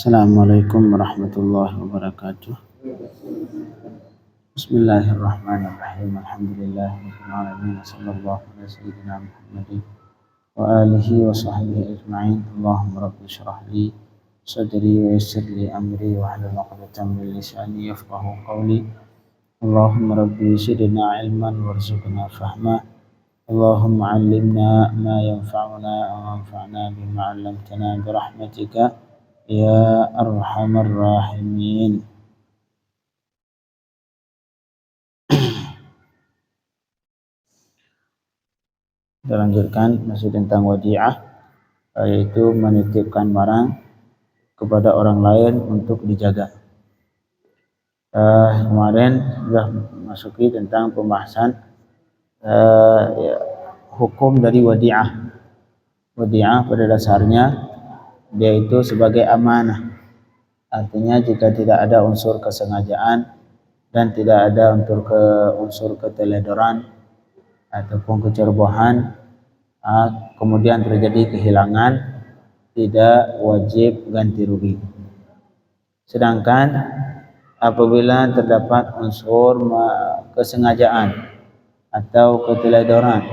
Assalamualaikum warahmatullahi wabarakatuh. Bismillahirrahmanirrahim. Alhamdulillahirabbil alamin. Sallallahu alaihi sayyidina Muhammadin wa alihi wa sahbihi ajma'in. Allahumma rabbi shrah li sadri wa yassir li amri wa hlul 'uqdatam min lisani yafqahu qawli. Allahumma rabbi zidna ilman warzuqna fahma. Allahumma 'allimna ma yanfa'una wa anfa'na bima 'allamtana bi rahmatika ya arhamar rahimin. Kita lanjutkan masih tentang wadi'ah, yaitu menitipkan barang kepada orang lain untuk dijaga. Kemarin sudah masuki tentang pembahasan hukum dari wadi'ah. Wadi'ah pada dasarnya dia itu sebagai amanah. Artinya jika tidak ada unsur kesengajaan dan tidak ada unsur keteledoran ataupun kecerobohan, kemudian terjadi kehilangan, tidak wajib ganti rugi. Sedangkan apabila terdapat unsur kesengajaan atau keteledoran,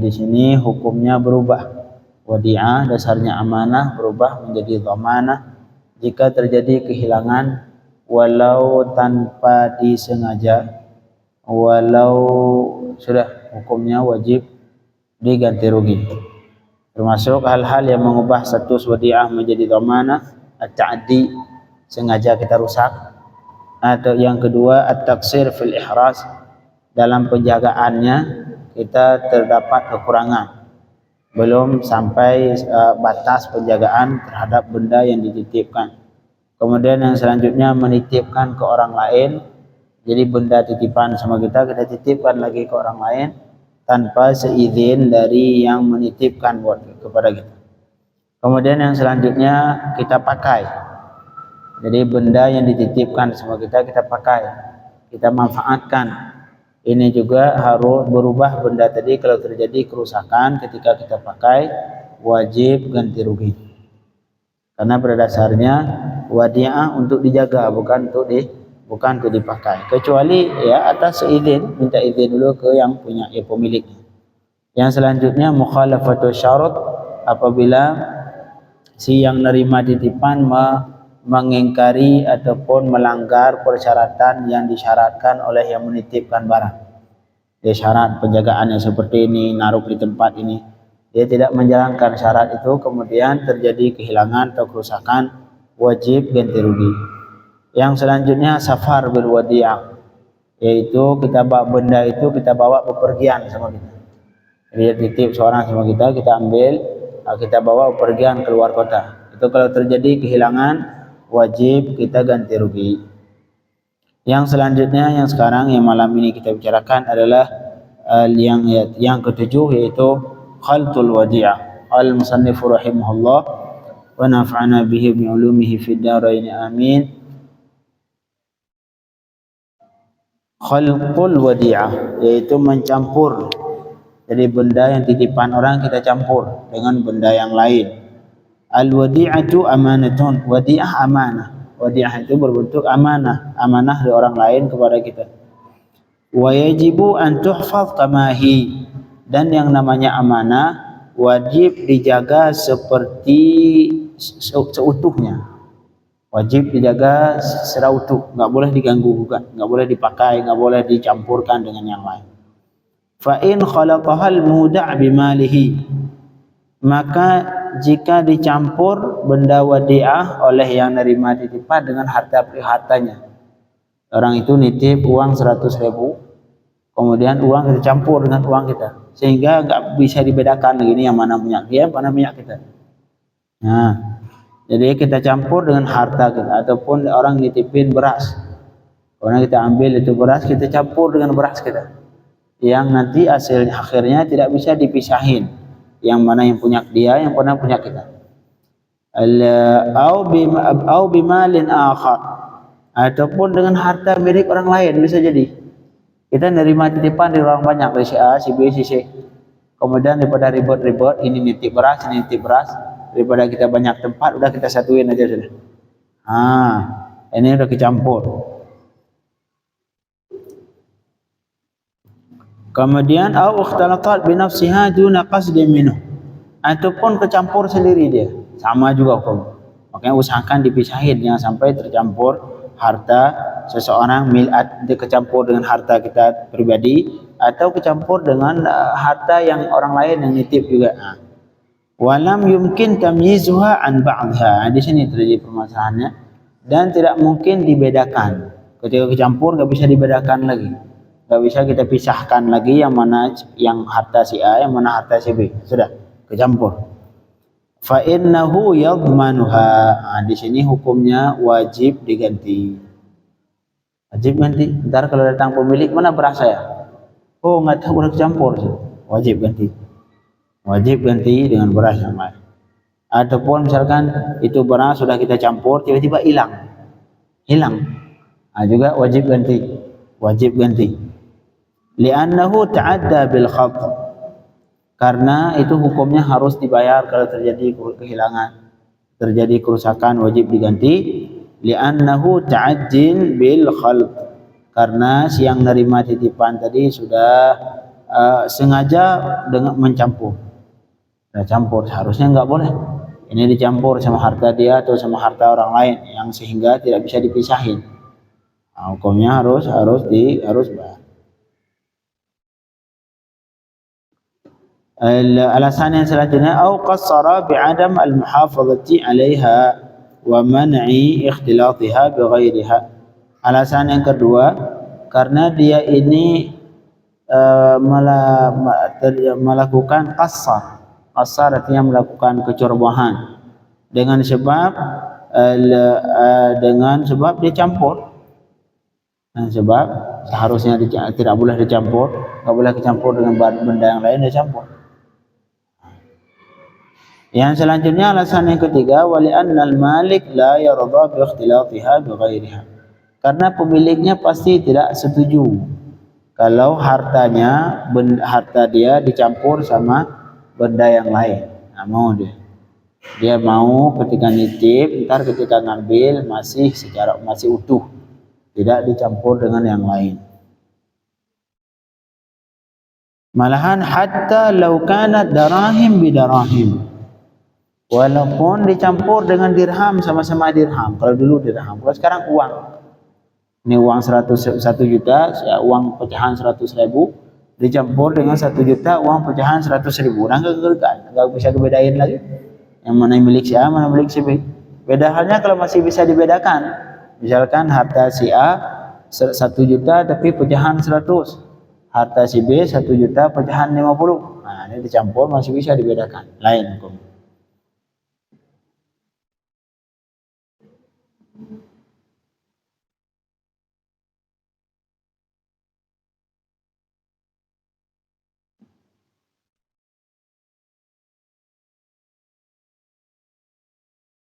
di sini hukumnya berubah. Wadi'ah dasarnya amanah berubah menjadi dhamanah jika terjadi kehilangan walau tanpa disengaja, walau sudah hukumnya wajib diganti rugi. Termasuk hal-hal yang mengubah status wadi'ah menjadi dhamanah, at-ta'addi, sengaja kita rusak, atau yang kedua at-taqsir fil ihraz, dalam penjagaannya kita terdapat kekurangan, belum sampai batas penjagaan terhadap benda yang dititipkan. Kemudian yang selanjutnya menitipkan ke orang lain. Jadi benda titipan sama kita titipkan lagi ke orang lain tanpa seizin dari yang menitipkan kepada kita. Kemudian yang selanjutnya kita pakai. Jadi benda yang dititipkan sama kita pakai, kita manfaatkan. Ini juga harus berubah benda tadi. Kalau terjadi kerusakan ketika kita pakai, wajib ganti rugi. Karena pada dasarnya wadi'ah untuk dijaga, bukan untuk dipakai. Kecuali ya atas seizin, minta izin dulu ke yang punya, pemiliknya. Yang selanjutnya mukhalafatu syarat, apabila si yang nerima titipan mengingkari ataupun melanggar persyaratan yang disyaratkan oleh yang menitipkan barang. Dia syarat penjagaannya seperti ini, naruh di tempat ini. Dia tidak menjalankan syarat itu, kemudian terjadi kehilangan atau kerusakan, wajib ganti rugi. Yang selanjutnya safar bil wadi'ah, yaitu kita bawa benda itu, kita bawa bepergian sama kita. Dia titip seorang sama kita ambil, kita bawa bepergian keluar kota. Itu kalau terjadi kehilangan, wajib kita ganti rugi. Yang selanjutnya, yang sekarang yang malam ini kita bicarakan adalah yang ketujuh, yaitu khaltul wadi'ah. Al-musannif rahimahullah wa nafa'ana bihi bi ulumihi fid dharain amin. Khalqul wadi'ah, yaitu mencampur. Jadi benda yang titipan orang kita campur dengan benda yang lain. Al-wadi'atu amanatun, wadi'ah amanah. Wadi'ah itu berbentuk amanah, amanah dari orang lain kepada kita. Wa yajibu an tuhfaz kama hi, dan yang namanya amanah wajib dijaga seperti seutuhnya. Wajib dijaga secara utuh, enggak boleh diganggu gugat, enggak boleh dipakai, enggak boleh dicampurkan dengan yang lain. Fa in khalaqahal muda' bimalihi, maka jika dicampur benda wadi'ah oleh yang nerima titipan dengan hartanya. Orang itu nitip uang 100.000, kemudian uang kita campur dengan uang kita, sehingga enggak bisa dibedakan ini yang mana punya dia, mana punya kita. Nah, jadi kita campur dengan harta kita, ataupun orang nitipin beras, orang kita ambil itu beras, kita campur dengan beras kita, yang nanti hasilnya akhirnya tidak bisa dipisahin, yang mana yang punya dia, yang mana punya kita. Au bimalin akhar, ataupun dengan harta milik orang lain. Bisa jadi kita nerima titipan dari orang banyak, dari si A, si B, si C. Kemudian daripada ribet-ribet, ini nitip beras, ini nitip beras, daripada kita banyak tempat, udah kita satuin aja sudah. Ini udah kecampur. Kemudian au ikhtalatat bi nafsiha duna qasdin minhu, ataupun kecampur sendiri dia, sama juga hukum. Makanya usahakan dipisahin, jangan sampai tercampur harta seseorang kecampur dengan harta kita pribadi, atau kecampur dengan harta yang orang lain yang nitip juga. Walam yumkin tamyizuha an ba'dha. Di sini terjadi permasalahannya, dan tidak mungkin dibedakan. Ketika kecampur nggak bisa dibedakan lagi, nggak bisa kita pisahkan lagi yang mana yang harta si A, yang mana harta si B, sudah kecampur. Fa innahu yadmanuha. Di sini hukumnya wajib diganti. Wajib ganti. Ntar kalau datang pemilik, mana beras saya? Oh, nggak tahu, udah kecampur. Wajib ganti. Wajib ganti dengan beras yang lain. Ataupun misalkan itu beras sudah kita campur, tiba-tiba hilang. Juga wajib ganti. Wajib ganti. Li'annahu ta'adda bil khata'. Karena itu hukumnya harus dibayar kalau terjadi kehilangan, terjadi kerusakan, wajib diganti. Li'annahu ta'ajjin bil khalt. Karena si yang nerima titipan tadi sudah sengaja dengan mencampur. Campur, seharusnya enggak boleh. Ini dicampur sama harta dia atau sama harta orang lain yang sehingga tidak bisa dipisahin. Hukumnya harus bayar. Alasan yang selanjutnya, au qassara bi'adam al-muhafazati 'alaiha wa man'i ikhtilatiha bighairiha. Alasan yang kedua, karena dia ini melakukan qassar. Qassar artinya melakukan kecerobohan dengan sebab dia campur. Dan sebab seharusnya tidak boleh dicampur, enggak boleh dicampur dengan benda yang lain, dia campur. Yang selanjutnya, alasan yang ketiga, wali annal malik la yarda bi ikhtilatiha bi ghairiha. Karena pemiliknya pasti tidak setuju kalau harta dia dicampur sama benda yang lain. Mau dia mau ketika nitip, ntar ketika ngambil masih utuh, tidak dicampur dengan yang lain. Malahan hatta law kanat darahim bidarahim, walaupun dicampur dengan dirham, sama-sama dirham. Kalau dulu dirham, kalau sekarang uang. Ini uang 1 juta, uang pecahan 100.000 dicampur dengan 1 juta uang pecahan 100.000. Nggak bisa kebedain lagi. Yang mana milik si A, mana milik si B. Beda halnya kalau masih bisa dibedakan. Misalkan harta si A 1 juta tapi pecahan 100. Harta si B 1 juta pecahan 50. Ini dicampur masih bisa dibedakan. Lain hukum.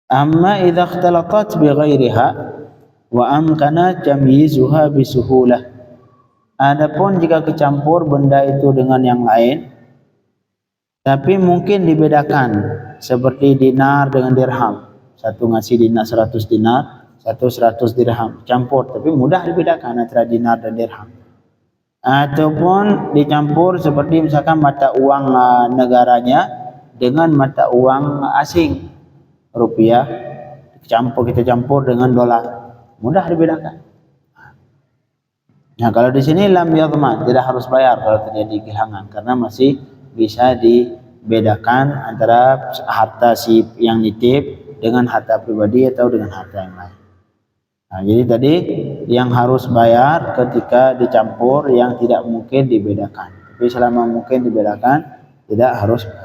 Amma idza ikhtalatat bi ghairiha wa amkana tamyizuha bisuhulah. Adapun jika kecampur benda itu dengan yang lain tapi mungkin dibedakan, seperti dinar dengan dirham. Satu ngasih dinar 100 dinar, satu 100 dirham. Campur tapi mudah dibedakan antara dinar dan dirham. Ataupun dicampur seperti misalkan mata uang negaranya dengan mata uang asing. Rupiah kita campur dengan dolar, mudah dibedakan. Nah, kalau di sini lam yadman, tidak harus bayar kalau terjadi kehilangan, karena masih bisa dibedakan antara harta si yang nitip dengan harta pribadi atau dengan harta yang lain. Nah, jadi tadi yang harus bayar ketika dicampur yang tidak mungkin dibedakan, tapi selama mungkin dibedakan tidak harus bayar.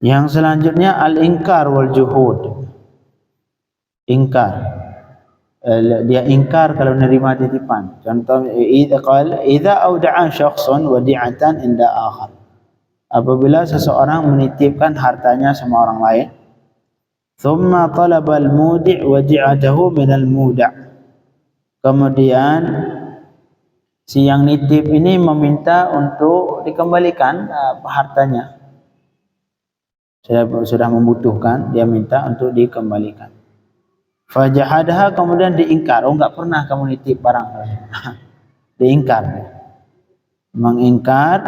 Yang selanjutnya al-inkar wal juhud. Ingkar. Dia ingkar kalau menerima titipan. Contoh, idza awda'a syakhsun wadi'atan inda akhar. apabila seseorang menitipkan hartanya sama orang lain, thumma talaba al-mudi' wadi'atahu min al-muda', kemudian si yang nitip ini meminta untuk dikembalikan hartanya, sudah membutuhkan, dia minta untuk dikembalikan. Fajahadaha, kemudian diingkar, oh enggak pernah kamu nitip barang. Diingkar, mengingkar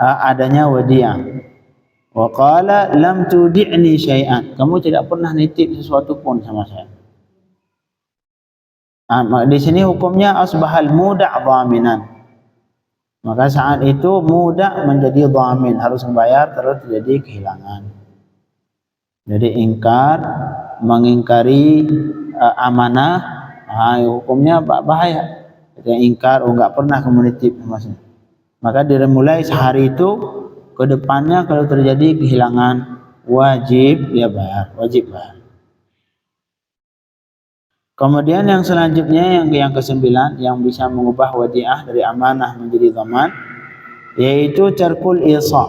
adanya wadi'ah. Wa qala lam tudi'ni syai'an, kamu tidak pernah nitip sesuatu pun sama saya. Di sini hukumnya asbahal muda' dhaminan, maka saat itu muda' menjadi dhamin, harus membayar terus terjadi kehilangan. Jadi ingkar, mengingkari amanah, hukumnya bahaya. Kita ingkar, oh enggak pernah kamu nitip sama saya, maka dari mulai sehari itu ke depannya kalau terjadi kehilangan, wajib dia bayar, wajib bayar. Kemudian yang selanjutnya, yang ke-9 yang bisa mengubah wadi'ah dari amanah menjadi dhaman, yaitu tarkul isa.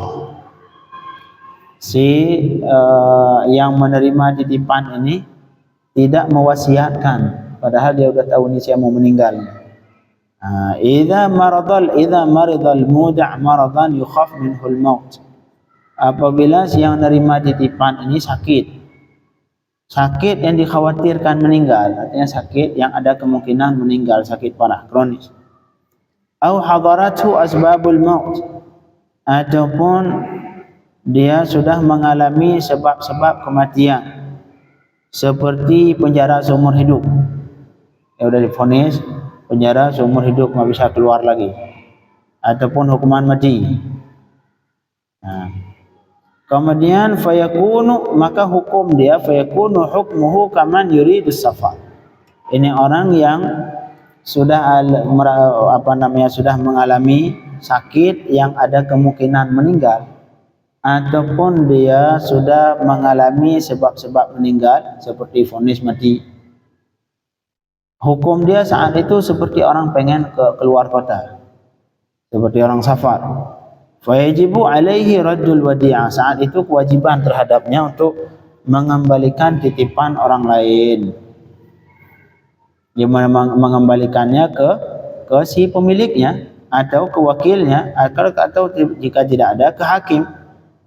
Yang menerima titipan ini tidak mewasiatkan, padahal dia sudah tahu ini saya mau meninggal. Idza maridal muda' maradan yukhaf minhu al-maut, apabila si yang menerima titipan ini sakit yang dikhawatirkan meninggal, artinya sakit yang ada kemungkinan meninggal, sakit parah kronis. Au hadarathu asbabul maut, ataupun dia sudah mengalami sebab-sebab kematian, seperti penjara seumur hidup. Ya sudah divonis penjara seumur hidup, nggak bisa keluar lagi, ataupun hukuman mati. Kemudian fayakunu, maka hukum dia fayakunu hukmuhu kaman yuridus safar. Ini orang yang sudah sudah mengalami sakit yang ada kemungkinan meninggal, ataupun dia sudah mengalami sebab-sebab meninggal seperti vonis mati. Hukum dia saat itu seperti orang pengen keluar kota, seperti orang safar. Fayajibu alaihi raddul wadi'ah, saat itu kewajiban terhadapnya untuk mengembalikan titipan orang lain. Dia mengembalikannya ke si pemiliknya atau ke wakilnya, atau jika tidak ada ke hakim.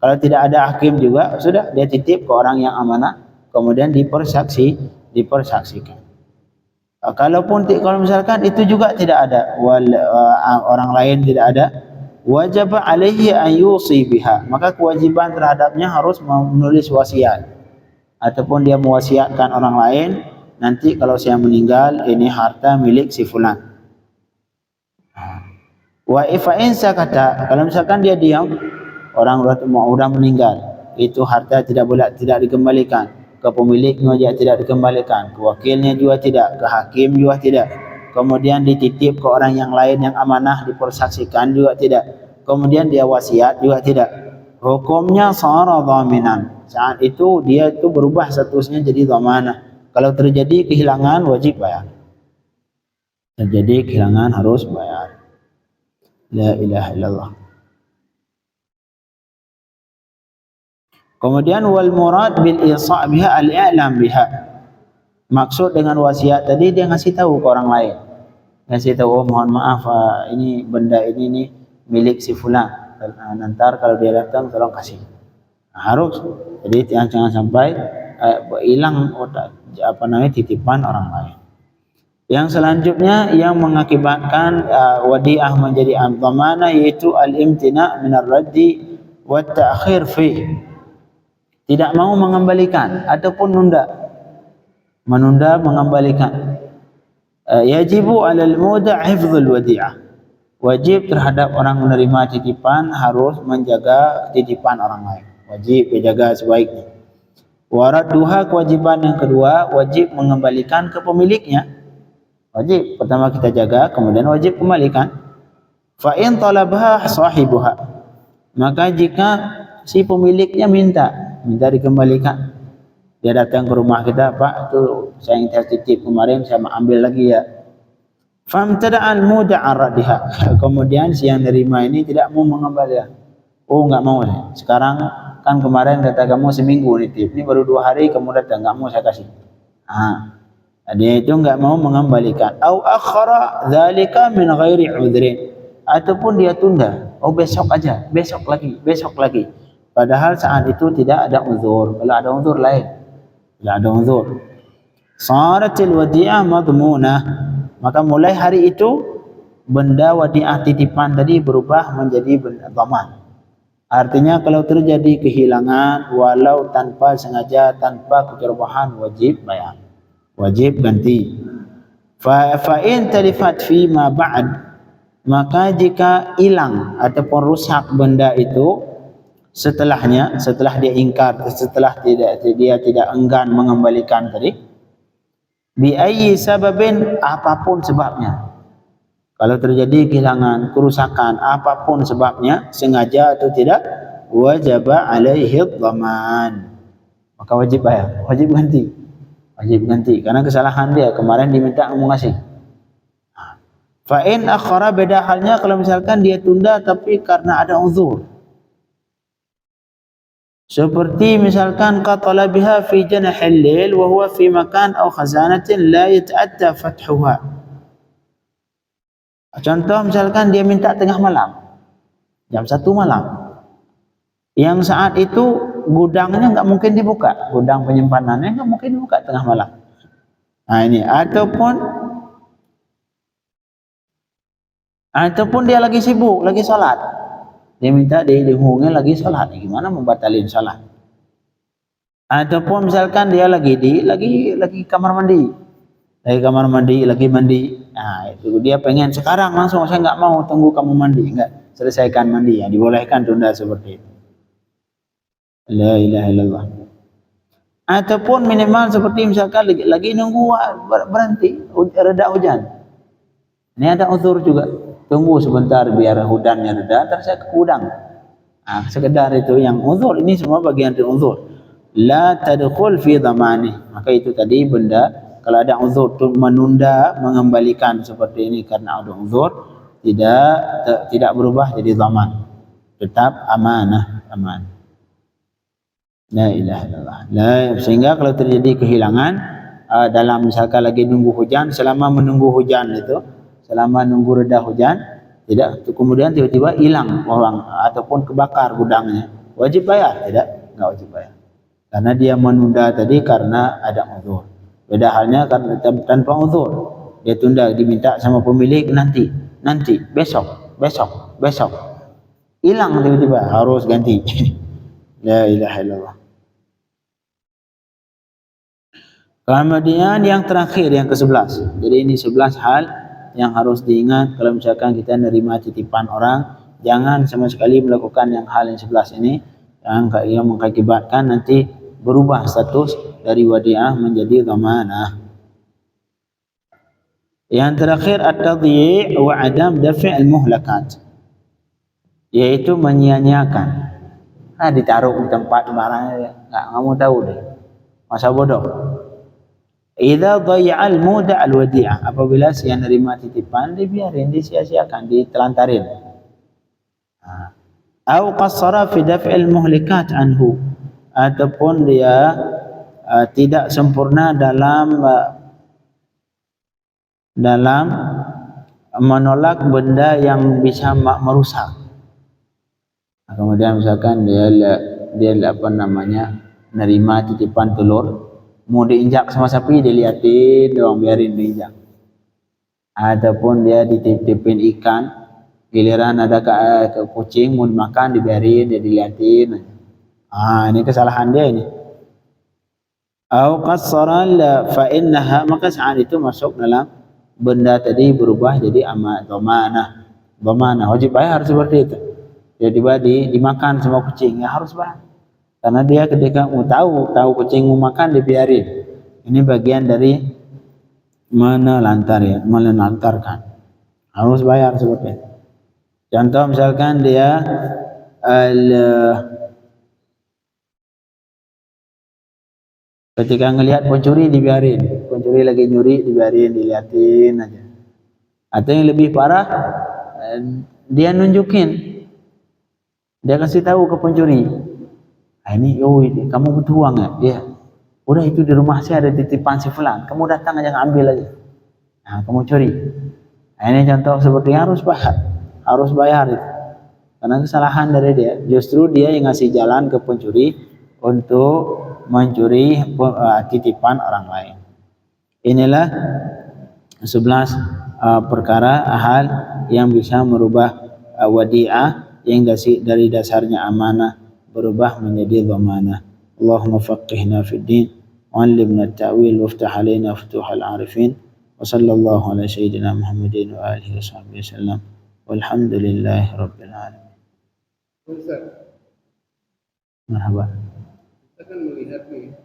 Kalau tidak ada hakim juga, sudah dia titip ke orang yang amanah, kemudian dipersaksikan. Kalau misalkan itu juga tidak ada, orang lain tidak ada, wajib alaihi an yusi biha, maka kewajiban terhadapnya harus menulis wasiat, ataupun dia mewasiatkan orang lain, nanti kalau saya meninggal ini harta milik si fulan. Wa ifa'in sakata, kalau misalkan dia diam, orang sudah meninggal, itu harta tidak dikembalikan, ke pemiliknya juga tidak dikembalikan, ke wakilnya juga tidak, ke hakim juga tidak, kemudian dititip ke orang yang lain yang amanah, dipersaksikan juga tidak, kemudian dia wasiat juga tidak. Hukumnya sara dhaminan, saat itu dia itu berubah statusnya jadi dhamanah. Kalau terjadi kehilangan wajib bayar, terjadi kehilangan harus bayar. La ilaha illallah. Kemudian wal murad bil isa' biha al-i'lam biha, maksud dengan wasiat tadi dia ngasih tahu ke orang lain, ngasih tahu, oh mohon maaf, ini benda ini nih milik si fulan, nanti kalau dia datang tolong kasih. Harus, jadi jangan sampai hilang titipan orang lain. Yang selanjutnya yang mengakibatkan wadi'ah menjadi dhamanah, yaitu al-imtina' min ar-raddi wa ta'khir fi, tidak mau mengembalikan ataupun menunda mengembalikan. Yajibu 'alal muda' hifdzul wadi'ah, wajib terhadap orang menerima titipan harus menjaga titipan orang lain, wajib dijaga sebaiknya. Waradduha, kewajiban yang kedua, wajib mengembalikan ke pemiliknya. Wajib pertama kita jaga, kemudian wajib kembalikan. Fa in talabaha sahibuha, maka jika si pemiliknya minta dikembalikan, dia datang ke rumah kita, Pak, itu saya yang titip kemarin saya mau ambil lagi ya. Famtada'al muda' ar-radiha, kemudian si yang nerima ini tidak mau mengembalikan, Oh nggak mau ya. Sekarang kan kemarin kata kamu seminggu nitip, ini baru 2 hari kamu datang, nggak mau saya kasih. Dia itu nggak mau mengembalikan. Au akhara dzalika min ghairi udhrin, ataupun dia tunda. Oh besok aja, besok lagi, besok lagi. Padahal saat itu tidak ada uzur. Kalau ada uzur lain. Tidak ada uzur. Saratil wadi'ah madmunah. Maka mulai hari itu benda wadi'ah titipan tadi berubah menjadi benda dhaman. Artinya kalau terjadi kehilangan walau tanpa sengaja, tanpa kecerobohan, wajib bayar. Wajib ganti. Fa in talifat fi ma ba'd, maka jika hilang ataupun rusak benda itu setelahnya, setelah dia ingkar, setelah dia tidak enggan mengembalikan tadi, bi ayyi sababin, apapun sebabnya. Kalau terjadi kehilangan, kerusakan, apapun sebabnya, sengaja atau tidak, wajaba alaihi dhaman. Maka wajib bayar, wajib ganti. Wajib ganti karena kesalahan dia, kemarin diminta mengasih. Fa in akhara, beda halnya kalau misalkan dia tunda tapi karena ada uzur. Seperti misalkan qatala biha fi janahil lail wa huwa fi makan aw khazanatin la yata'atta fathuha. Contoh misalkan dia minta tengah malam, jam 1 malam, yang saat itu gudangnya nggak mungkin dibuka, gudang penyimpanannya nggak mungkin dibuka tengah malam. Nah ini, ataupun dia lagi sibuk, lagi sholat, dia minta dihubungi lagi sholat, gimana membatalin sholat? Ataupun misalkan dia lagi kamar mandi, lagi mandi. Nah itu dia pengen sekarang langsung, saya nggak mau tunggu kamu mandi, nggak, selesaikan mandi, ya dibolehkan tunda seperti itu. La ilaha illallah. Ataupun minimal seperti misalkan lagi nunggu berhenti, reda hujan. Ini ada uzur juga, tunggu sebentar biar hujannya reda, terus saya ke gudang. Nah, sekedar itu yang uzur, ini semua bagian dari uzur. La tadkhul fi dhamani, maka itu tadi benda kalau ada uzur untuk menunda mengembalikan seperti ini karena ada uzur, tidak berubah jadi dhaman, tetap amanah. La ilaha illallah. Sehingga kalau terjadi kehilangan dalam misalkan lagi nunggu hujan, selama menunggu hujan itu, selama nunggu reda hujan, tidak, kemudian tiba-tiba hilang orang ataupun kebakar gudangnya, wajib bayar? Tidak, enggak wajib bayar. Karena dia menunda tadi karena ada uzur. Beda halnya karena tanpa uzur, dia tunda, diminta sama pemilik nanti, besok. Hilang tiba-tiba, harus ganti. La ilaha illallah. Kemudian yang terakhir, yang ke-11. Jadi ini 11 hal yang harus diingat kalau misalkan kita menerima titipan orang. Jangan sama sekali melakukan hal yang 11 ini, yang mengakibatkan nanti berubah status dari wadi'ah menjadi dhamanah. Yang terakhir, at-tadyi' wa adam dafi' al-muhlakat, yaitu menyia-nyiakan. Ditaruh di tempat barangnya, nggak mau tahu deh, masa bodoh. Idza dhayya'al muda' al-wadi'ah, apabila si yang nerima titipan dibiarin, disia-siakan, ditelantarin. Au qassara fi daf'il muhlikat anhu, ataupun dia tidak sempurna dalam menolak benda yang bisa merusak. Kemudian misalkan dia nerima titipan telur, mau diinjak sama sapi, dilihatin doang, biarin diinjak. Ataupun dia dititipin ikan, giliran ada ke kucing mau dimakan, dibiarin, dia dilihatin. Ini kesalahan dia ini. Au qassara fa innaha, maka saat itu masuk dalam benda tadi berubah jadi dhamanah, wajib bayar seperti itu. Tiba-tiba dimakan sama kucing, ya harus bayar. Karena dia ketika mau tahu kucing mau makan, dibiarin. Ini bagian dari menelantarkan. Harus bayar seperti itu. Contoh misalkan dia ketika ngelihat pencuri, dibiarin. Pencuri lagi nyuri, dibiarin, dilihatin aja. Atau yang lebih parah, dia nunjukin Dia kasih tahu ke pencuri, ah, ini, oh ini, kamu butuh uang ya? Dia, udah itu di rumah saya ada titipan si fulan, kamu datang aja ngambil aja. Nah, kamu curi. Nah, ini contoh sepertinya harus bayar itu. Karena kesalahan dari dia. Justru dia yang ngasih jalan ke pencuri untuk mencuri titipan orang lain. Inilah 11 perkara hal yang bisa merubah wadi'ah yang dari dasarnya amanah berubah menjadi dhamanah. Allahumma faqihna fid din wa 'allimna at-ta'wil waftah 'alaina futuhal 'arifin wa sallallahu ala sayyidina Muhammadin wa alihi washabbihi wasallam walhamdulillahi rabbil alamin. Ustaz, Marhaba. kita kan melihat nih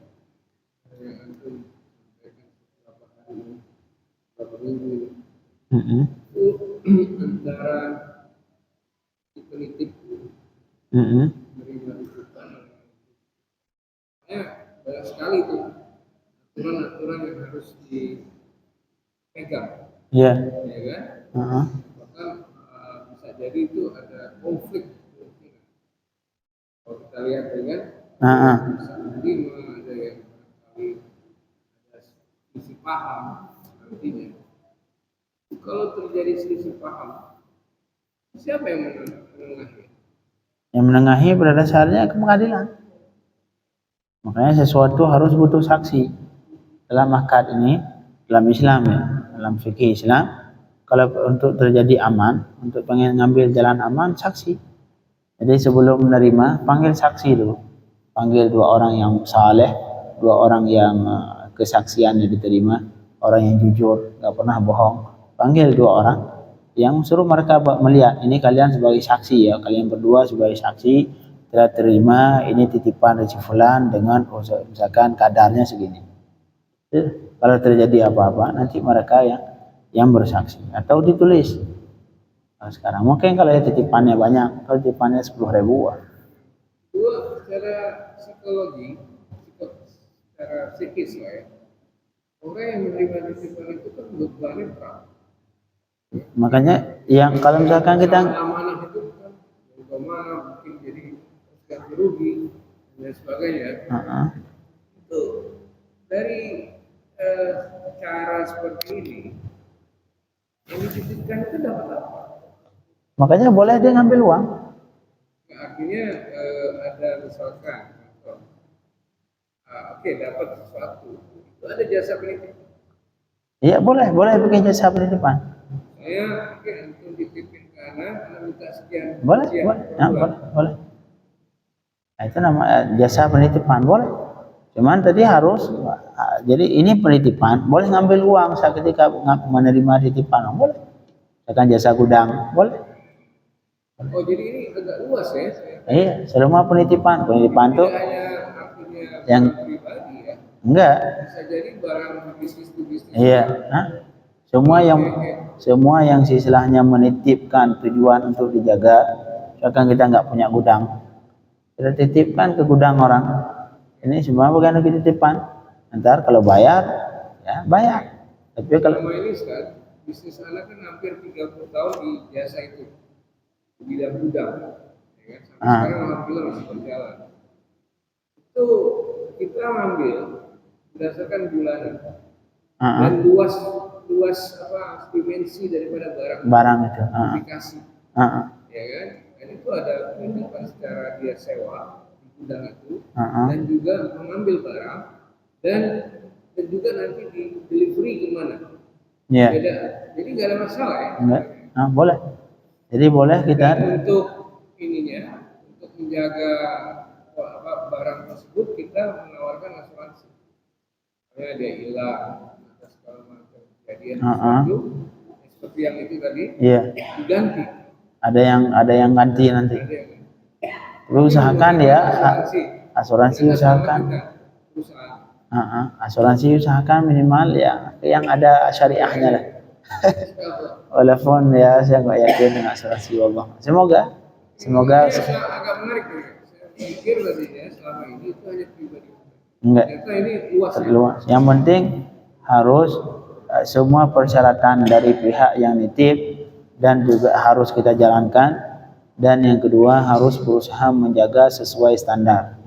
yang antum sampaikan beberapa hari, beberapa minggu itu antara penitip menerima rujukan, ya banyak sekali tuh aturan-aturan yang harus dipegang, Ya. ya kan? Bahkan bisa jadi itu ada konflik. Kalau kita lihat dengan bisa menerima, ada yang barangkali ada selisih paham, artinya kalau terjadi selisih paham, siapa yang menengahi? Yang menengahi pada dasarnya ke pengadilan. Makanya sesuatu harus butuh saksi. Dalam akad ini, dalam Islam ya, dalam fikih Islam, kalau untuk terjadi aman, untuk pengen ngambil jalan aman, saksi. Jadi sebelum menerima, panggil saksi dulu. Panggil 2 orang yang saleh, 2 orang yang kesaksiannya diterima, orang yang jujur, gak pernah bohong. Panggil 2 orang yang suruh mereka melihat, ini kalian sebagai saksi ya, kalian berdua sebagai saksi, telah terima ini titipan dari fulan dengan misalkan kadarnya segini. Kalau terjadi apa-apa, nanti mereka yang bersaksi atau ditulis. Nah, sekarang mungkin kalau titipannya banyak, kalau titipannya 10.000. Dua, secara psikologi, secara psikis lah ya, orang yang menerima titipan itu kan bebannya berat. Makanya yang kalau misalkan kita amanah itu kan bagaimana mungkin jadi ganti rugi dan sebagainya. Itu dari cara seperti ini yang dititipkan itu dapat apa? Makanya boleh dia ngambil uang. Nah, artinya ada misalkan oke, dapat sesuatu, itu ada jasa penitipan. Iya boleh pakai jasa penitipan. Saya untuk dititipin ke anak minta sekian. Boleh. Ya, boleh. Nah, itu nama jasa penitipan, boleh. Cuman tadi harus, jadi ini penitipan, boleh ngambil uang saat ketika menerima titipan, boleh. Misalkan jasa gudang, boleh. Oh, jadi ini agak luas ya? Iya, semua penitipan tuh yang pribadi ya? Enggak. Bisa jadi barang bisnis to bisnis. Iya, semua yang istilahnya menitipkan tujuan untuk dijaga. Misalkan kita nggak punya gudang, kita titipkan ke gudang orang. Ini semua bukan titipan. Ntar kalau bayar, ya bayar. Tapi kalau ini kan bisnis anak kan hampir 30 tahun di jasa itu, di bidang gudang, ya kan? Sampai sekarang alhamdulillah masih berjalan. Itu kita ambil berdasarkan bulanan dan luas dimensi daripada barang itu aplikasi, ya kan? Dan itu ada penitipan secara dia sewa di gudang itu, dan juga mengambil barang dan juga nanti di delivery kemana? Yeah. Beda. Jadi nggak ada masalah ya? Boleh. Jadi boleh kita untuk ininya, untuk menjaga barang tersebut kita menawarkan asuransi. Karena dia hilang atau segala macam kejadian sesuatu seperti yang itu tadi, diganti. Ada yang ganti nanti. Tapi usahakan ya asuransi usahakan. Asuransi usahakan minimal ya yang ada syariahnya lah. Walaupun ya saya nggak yakin dengan asuransi Allah. Semoga agak menarik nih. Saya pikir tadi ya selama ini itu hanya pribadi. Enggak. Ini luas. Yang penting harus semua persyaratan dari pihak yang nitip dan juga harus kita jalankan. dan yang kedua harus berusaha menjaga sesuai standar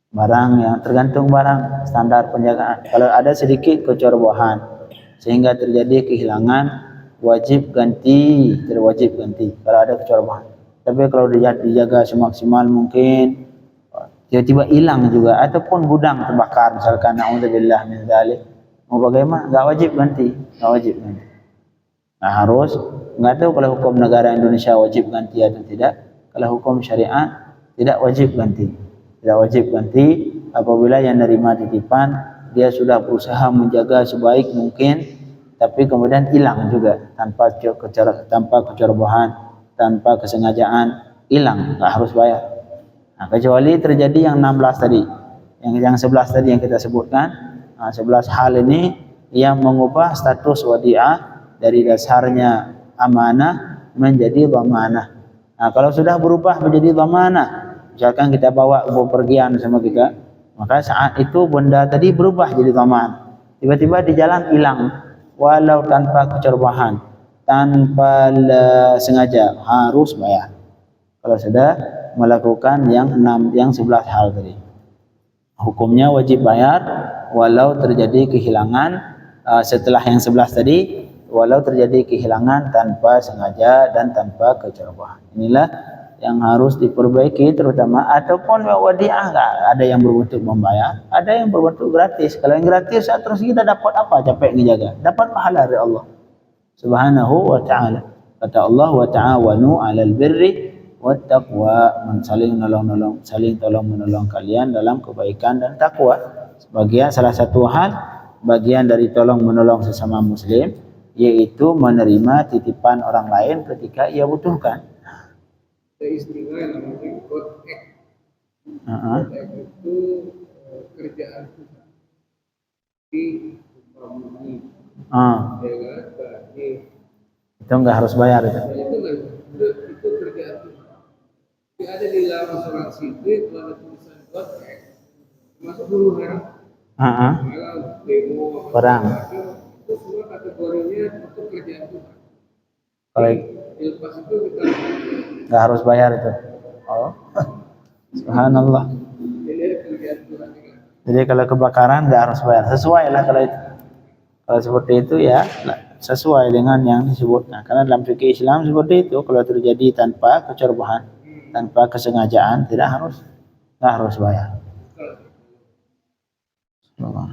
barang, yang tergantung barang standar penjagaan. Kalau ada sedikit kecerobohan sehingga terjadi kehilangan, wajib ganti, terwajib ganti kalau ada kecerobohan. Tapi kalau dijaga semaksimal mungkin, tiba-tiba hilang juga, ataupun gudang terbakar misalkan, naudzubillah min dzalik, mau bagaimana? Enggak wajib ganti, enggak wajib ganti. Nah, harus, enggak tahu kalau hukum negara Indonesia wajib ganti atau tidak. Kalau hukum syariat tidak wajib ganti. Tidak wajib ganti apabila yang nerima titipan dia sudah berusaha menjaga sebaik mungkin, tapi kemudian hilang juga tanpa kecerobohan, tanpa kesengajaan, hilang, enggak harus bayar. Nah, kecuali terjadi yang 16 tadi, yang 11 tadi yang kita sebutkan. Nah, 11 hal ini yang mengubah status wadi'ah dari dasarnya amanah menjadi dhamanah. Nah, kalau sudah berubah menjadi dhamanah, misalkan kita bawa bepergian sama kita, maka saat itu benda tadi berubah jadi dhaman. Tiba-tiba di jalan hilang, walau tanpa kecerobohan, tanpa sengaja, harus bayar. Kalau sudah melakukan yang 11 hal tadi, hukumnya wajib bayar walau terjadi kehilangan. Setelah yang 11 tadi, walau terjadi kehilangan tanpa sengaja dan tanpa kecerobohan. Inilah yang harus diperbaiki terutama. Ataupun wadi'ah, ada yang berbentuk membayar, ada yang berbentuk gratis. Kalau yang gratis terus kita dapat apa? Capek ngejaga, dapat pahala dari Allah Subhanahu wa ta'ala. Kata Allah, wa ta'awanu 'alal birri wat taqwa, saling tolong menolong kalian dalam kebaikan dan takwa. Sebagian, salah satu hal bagian dari tolong menolong sesama muslim yaitu menerima titipan orang lain ketika ia butuhkan. Ada istilah yang namanya God Act. God Act itu kerjaan Tuhan di bumi. Ya kan, berarti itu enggak harus bayar itu. Itu kerjaan Tuhan. Tapi ada di dalam asuransi itu ada tulisan God Act, termasuk huru hara. Malah demo Perang. Itu semua kategorinya untuk kerjaan Tuhan. Kalau lepas itu kita nggak harus bayar itu. Oh, subhanallah. Jadi kalau kebakaran nggak harus bayar, sesuai lah kalau itu. Kalau seperti itu ya sesuai dengan yang disebutkan. Karena dalam fikih Islam seperti itu, kalau terjadi tanpa kecerobohan, tanpa kesengajaan, nggak harus bayar. Allah.